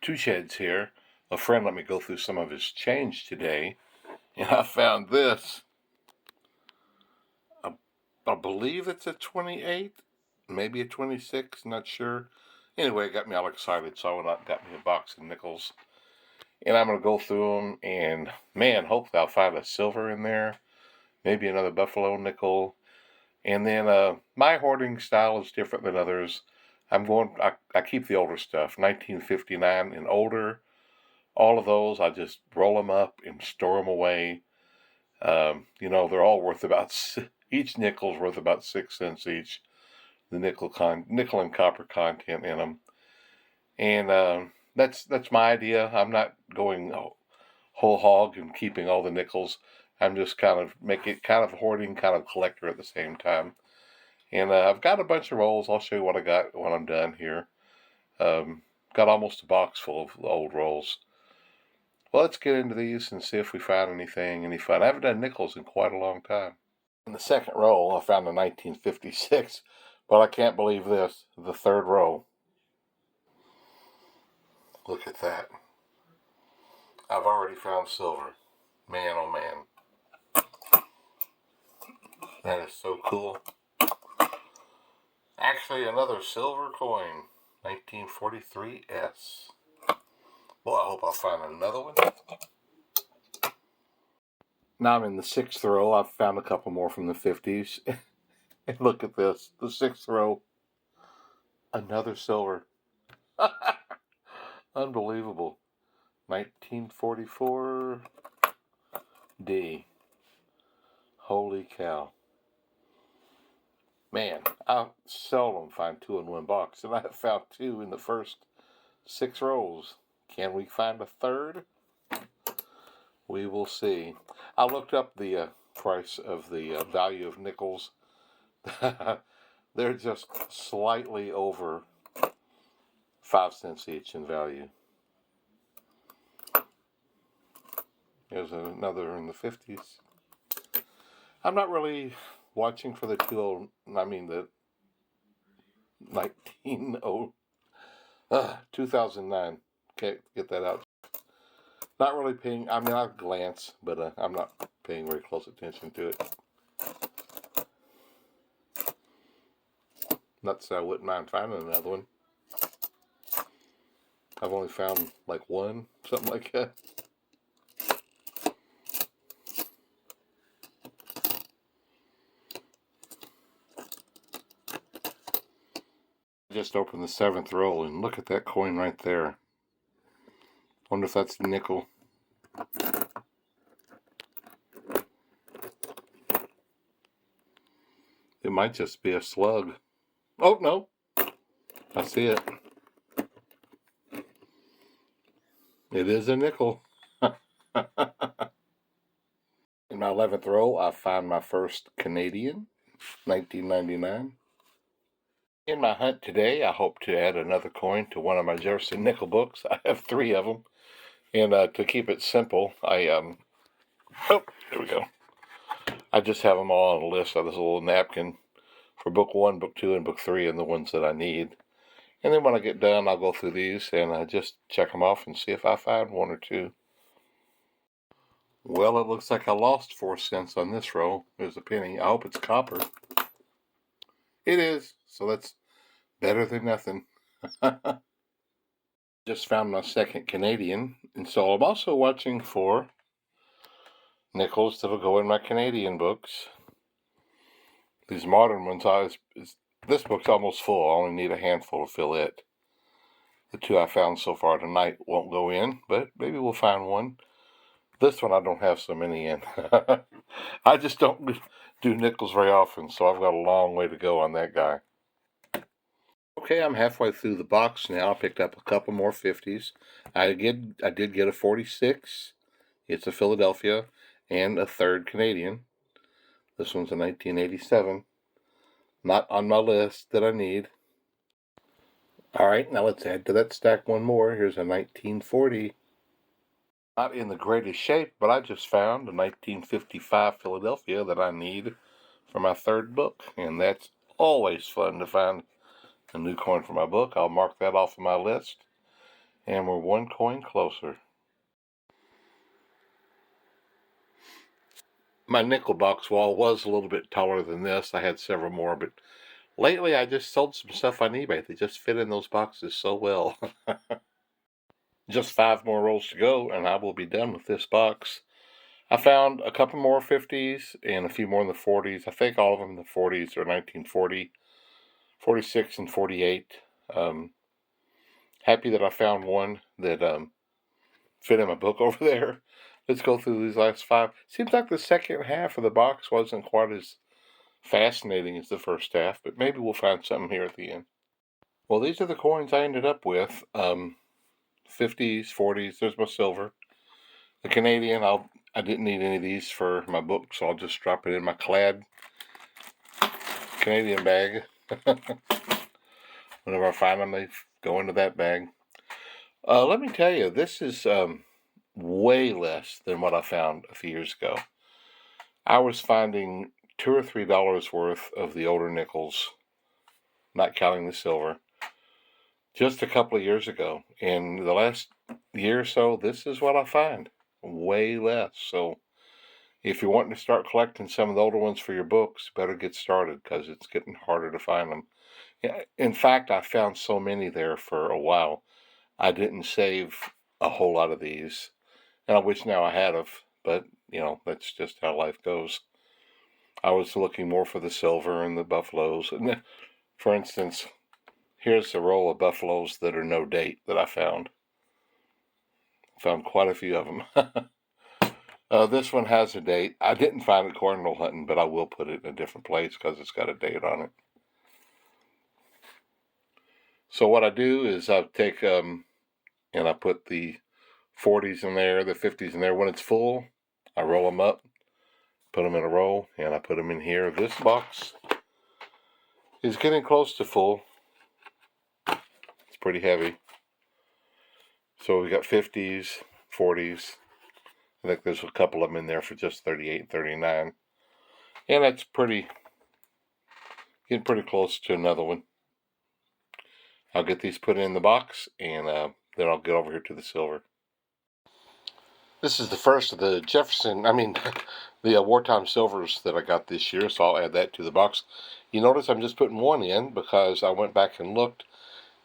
Two Sheds here. A friend let me go through some of his change today, and I found this. I believe it's a 28, maybe a 26, not sure. Anyway, it got me all excited, so I went out and got me a box of nickels. And I'm going to go through them, and man, hopefully I'll find a silver in there, maybe another buffalo nickel. And then my hoarding style is different than others. I keep the older stuff, 1959 and older. All of those, I just roll them up and store them away. They're all worth each nickel's worth about 6 cents each. The nickel and copper content in them. And that's my idea. I'm not going whole hog and keeping all the nickels. I'm just kind of making kind of hoarding, kind of collector at the same time. And I've got a bunch of rolls. I'll show you what I got when I'm done here. Got almost a box full of old rolls. Well, let's get into these and see if we find any fun. I haven't done nickels in quite a long time. In the second roll, I found a 1956, but I can't believe this. The third row. Look at that. I've already found silver. Man, oh man. That is so cool. Actually, another silver coin. 1943S. Well, I hope I'll find another one. Now I'm in the sixth row. I've found a couple more from the 50s. And look at this. The sixth row. Another silver. Unbelievable. 1944 D. Holy cow. Man, I seldom find two in one box, and I have found two in the first 6 rows. Can we find a third? We will see. I looked up the price of the value of nickels. They're just slightly over 5 cents each in value. There's another in the 50s. I'm not really watching for the 2009. Can't get that out. Not really paying, I glance, but I'm not paying very close attention to it. Not to say I wouldn't mind finding another one. I've only found like one, something like that. Just opened the 7th roll and look at that coin right there. Wonder if that's the nickel. It might just be a slug. Oh, no. I see it. It is a nickel. In my 11th roll, I found my first Canadian, 1999. In my hunt today, I hope to add another coin to one of my Jefferson nickel books. I have 3 of them. And to keep it simple, there we go. I just have them all on a list of this little napkin for book 1, book 2, and book 3, and the ones that I need. And then when I get done, I'll go through these and just check them off and see if I find 1 or 2. Well, it looks like I lost 4 cents on this row. There's a penny. I hope it's copper. It is, so that's better than nothing. Just found my second Canadian, and so I'm also watching for nickels that'll go in my Canadian books. These modern ones, this book's almost full. I only need a handful to fill it. The 2 I found so far tonight won't go in, but maybe we'll find one. This one I don't have so many in. I just don't do nickels very often, so I've got a long way to go on that guy. Okay, I'm halfway through the box now. I picked up a couple more 50s. I did get a 46. It's a Philadelphia and a 3rd Canadian. This one's a 1987. Not on my list that I need. Alright, now let's add to that stack one more. Here's a 1940. Not in the greatest shape, but I just found a 1955 Philadelphia that I need for my 3rd book. And that's always fun to find a new coin for my book. I'll mark that off of my list. And we're one coin closer. My nickel box wall was a little bit taller than this. I had several more, but lately I just sold some stuff on eBay. They just fit in those boxes so well. Just 5 more rolls to go, and I will be done with this box. I found a couple more 50s and a few more in the 40s. I think all of them in the 40s are 1940, 46, and 48. Happy that I found one that fit in my book over there. Let's go through these last 5. Seems like the second half of the box wasn't quite as fascinating as the first half, but maybe we'll find something here at the end. Well, these are the coins I ended up with. 50s, 40s, there's my silver. The Canadian, I didn't need any of these for my book, so I'll just drop it in my clad Canadian bag. Whenever I find them, they go into that bag. Let me tell you, this is way less than what I found a few years ago. I was finding $2 or $3 worth of the older nickels, not counting the silver, just a couple of years ago. In the last year or so, this is what I find. Way less. So if you're wanting to start collecting some of the older ones for your books, better get started because it's getting harder to find them. In fact, I found so many there for a while, I didn't save a whole lot of these. And I wish now I had of, but, that's just how life goes. I was looking more for the silver and the buffaloes. And for instance, here's a roll of buffaloes that are no date that I found. Found quite a few of them. This one has a date. I didn't find it cardinal hunting, but I will put it in a different place because it's got a date on it. So what I do is I take and I put the 40s in there, the 50s in there. When it's full, I roll them up, put them in a roll, and I put them in here. This box is getting close to full. It's pretty heavy. So we got 50s, 40s. I think there's a couple of them in there for just 38 and 39. And that's getting pretty close to another one. I'll get these put in the box, and then I'll get over here to the silver. This is the first of the the Wartime silvers that I got this year, so I'll add that to the box. You notice I'm just putting one in because I went back and looked,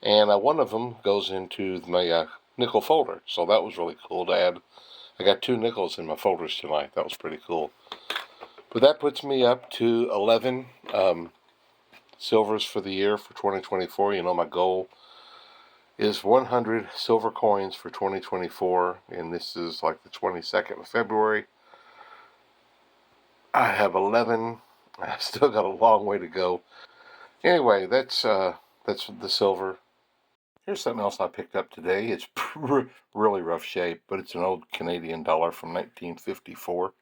and one of them goes into my nickel folder, so that was really cool to add. I got 2 nickels in my folders tonight. That was pretty cool. But that puts me up to 11 silvers for the year for 2024. My goal is 100 silver coins for 2024, and this is like the 22nd of February. I have 11. I still got a long way to go. Anyway, that's the silver. Here's something else I picked up today. It's really rough shape, but it's an old Canadian dollar from 1954.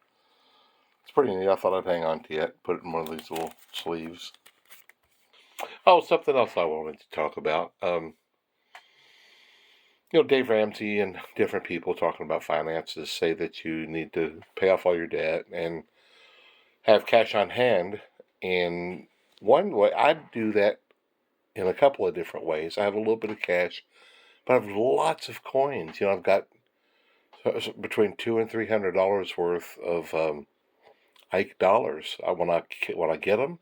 It's pretty neat. I thought I'd hang on to it, put it in one of these little sleeves. Oh, something else I wanted to talk about. Dave Ramsey and different people talking about finances say that you need to pay off all your debt and have cash on hand. And one way, I do that in a couple of different ways. I have a little bit of cash, but I have lots of coins. I've got between $200 and $300 worth of Ike dollars. When I get them,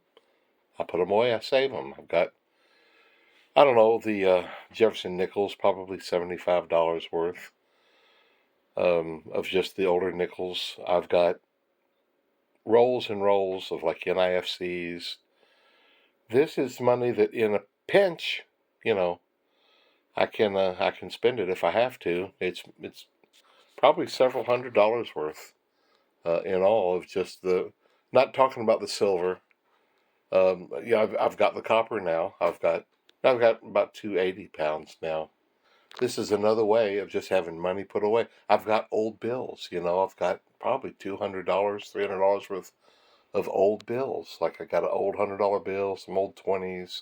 I put them away. I save them. I've got, I don't know, the Jefferson nickels, probably $75 worth of just the older nickels. I've got rolls and rolls of like NIFCs. This is money that in a pinch, I can spend it if I have to. It's probably several $100s worth in all of just not talking about the silver. I've got the copper now. I've got about 280 pounds now. This is another way of just having money put away. I've got old bills. I've got probably $200, $300 worth of old bills. Like I got an old $100 bill, some old 20s.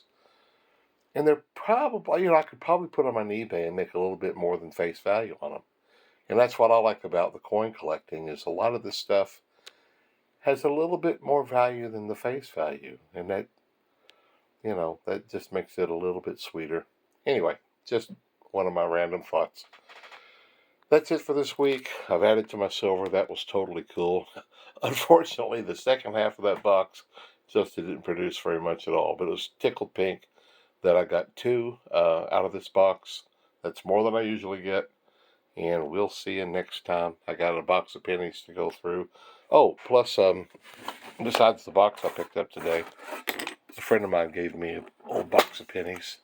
And they're probably, I could probably put them on eBay and make a little bit more than face value on them. And that's what I like about the coin collecting is a lot of this stuff has a little bit more value than the face value. And that just makes it a little bit sweeter. Anyway, just one of my random thoughts. That's it for this week. I've added to my silver. That was totally cool. Unfortunately, the second half of that box just didn't produce very much at all. But it was tickled pink that I got 2 out of this box. That's more than I usually get. And we'll see you next time. I got a box of pennies to go through. Oh, plus, besides the box I picked up today, a friend of mine gave me an old box of pennies.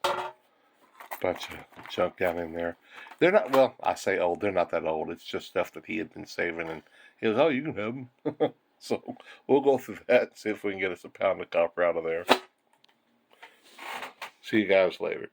Bunch of junk down in there. They're not, well, I say old, they're not that old. It's just stuff that he had been saving, and he goes, oh, you can have them. So we'll go through that and see if we can get us a pound of copper out of there. See you guys later.